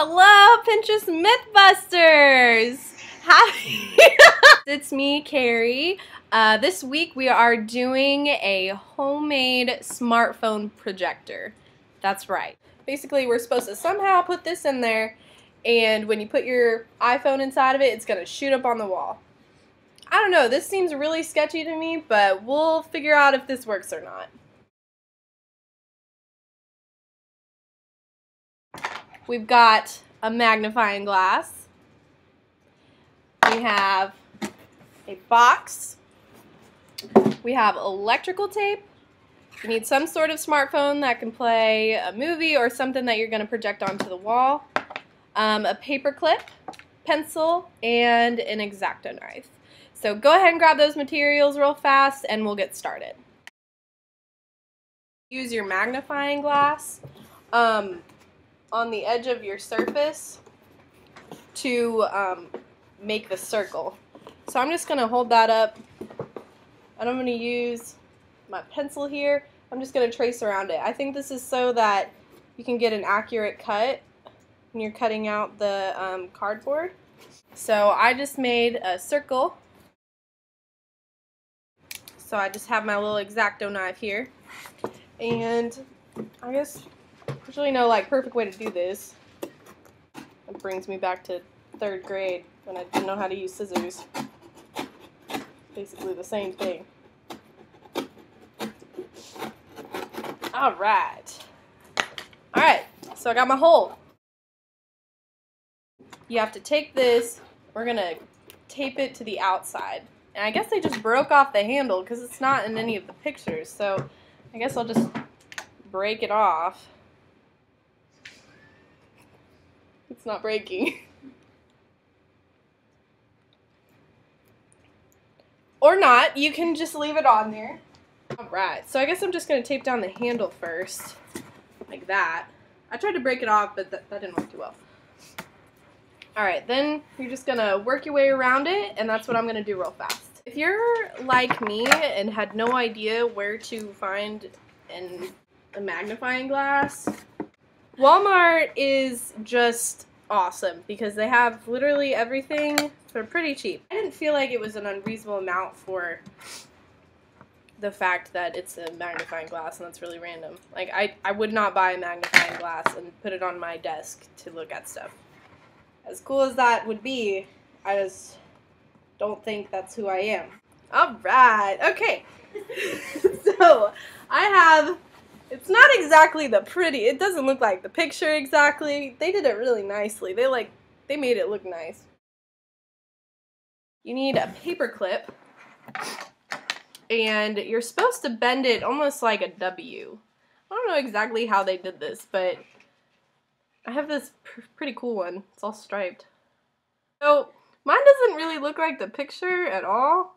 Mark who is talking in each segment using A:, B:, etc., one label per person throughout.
A: Hello, Pinterest Mythbusters! Happy It's me, Carrie. This week we are doing a homemade smartphone projector. That's right. Basically, we're supposed to somehow put this in there, and when you put your iPhone inside of it, it's going to shoot up on the wall. I don't know, this seems really sketchy to me, but we'll figure out if this works or not. We've got a magnifying glass. We have a box. We have electrical tape. You need some sort of smartphone that can play a movie or something that you're going to project onto the wall. A paper clip, pencil, and an X-Acto knife. So go ahead and grab those materials real fast and we'll get started. Use your magnifying glass on the edge of your surface to make the circle. So I'm just going to hold that up, and I'm going to use my pencil here. I'm just going to trace around it. I think this is so that you can get an accurate cut when you're cutting out the cardboard. So I just made a circle. So I just have my little X-Acto knife here, and I guess there's really no perfect way to do this. It brings me back to 3rd grade when I didn't know how to use scissors. Basically the same thing. Alright, so I got my hole. You have to take this, we're going to tape it to the outside. And I guess they just broke off the handle because it's not in any of the pictures, so I guess I'll just break it off. It's not breaking. Or not, you can just leave it on there. Alright, so I guess I'm just going to tape down the handle first, like that. I tried to break it off, but that didn't work too well. Alright, then you're just going to work your way around it, and that's what I'm going to do real fast. If you're like me and had no idea where to find a magnifying glass, Walmart is just awesome because they have literally everything for pretty cheap. I didn't feel like it was an unreasonable amount for the fact that it's a magnifying glass, and that's really random. Like, I would not buy a magnifying glass and put it on my desk to look at stuff. As cool as that would be, I just don't think that's who I am. Alright, okay. So, I have, it's not exactly it doesn't look like the picture exactly. They did it really nicely. They made it look nice. You need a paper clip, and you're supposed to bend it almost like a W. I don't know exactly how they did this, but I have this pretty cool one. It's all striped. So, mine doesn't really look like the picture at all,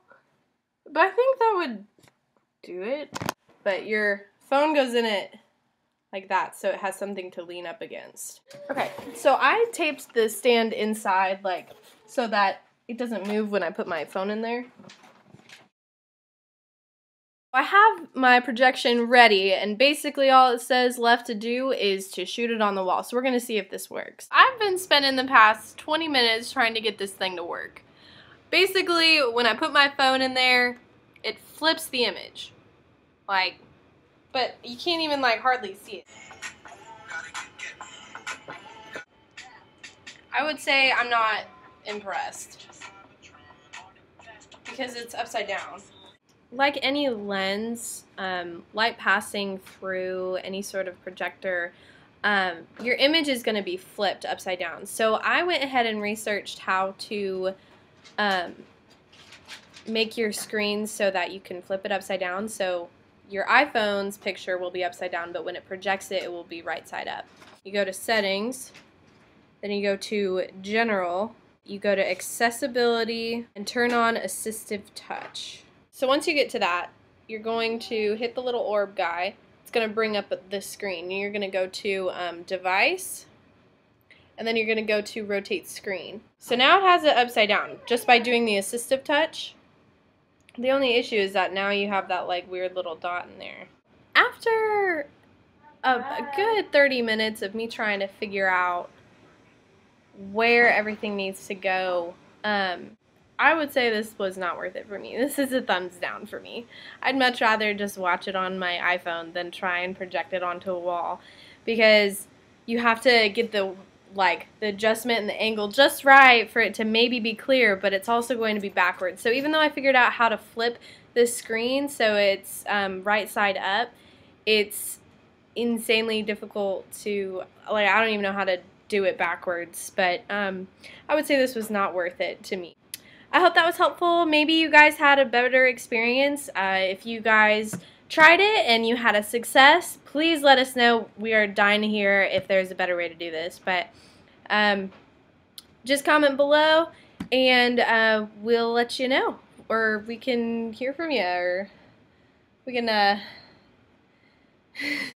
A: but I think that would do it. But your phone goes in it like that, so it has something to lean up against. Okay, so I taped the stand inside, so that it doesn't move when I put my phone in there. I have my projection ready, and basically all it says left to do is to shoot it on the wall. So we're going to see if this works. I've been spending the past 20 minutes trying to get this thing to work. Basically, when I put my phone in there, it flips the image. But you can't even hardly see it. I would say I'm not impressed because it's upside down. Like any lens, light passing through any sort of projector, your image is going to be flipped upside down. So I went ahead and researched how to make your screen so that you can flip it upside down. So your iPhone's picture will be upside down, but when it projects it, it will be right side up. You go to Settings, then you go to General, you go to Accessibility, and turn on Assistive Touch. So once you get to that, you're going to hit the little orb guy. It's going to bring up this screen. You're going to go to Device, and then you're going to go to Rotate Screen. So now it has it upside down just by doing the assistive touch. The only issue is that now you have that weird little dot in there. After a good 30 minutes of me trying to figure out where everything needs to go, I would say this was not worth it for me. This is a thumbs down for me. I'd much rather just watch it on my iPhone than try and project it onto a wall, because you have to get the adjustment and the angle just right for it to maybe be clear, but it's also going to be backwards. So even though I figured out how to flip this screen so it's right side up, it's insanely difficult to, like, I don't even know how to do it backwards, but I would say this was not worth it to me. I hope that was helpful. Maybe you guys had a better experience. If you guys tried it and you had a success, please let us know. We are dying to hear if there's a better way to do this. But just comment below and we'll let you know. Or we can hear from you. Or we can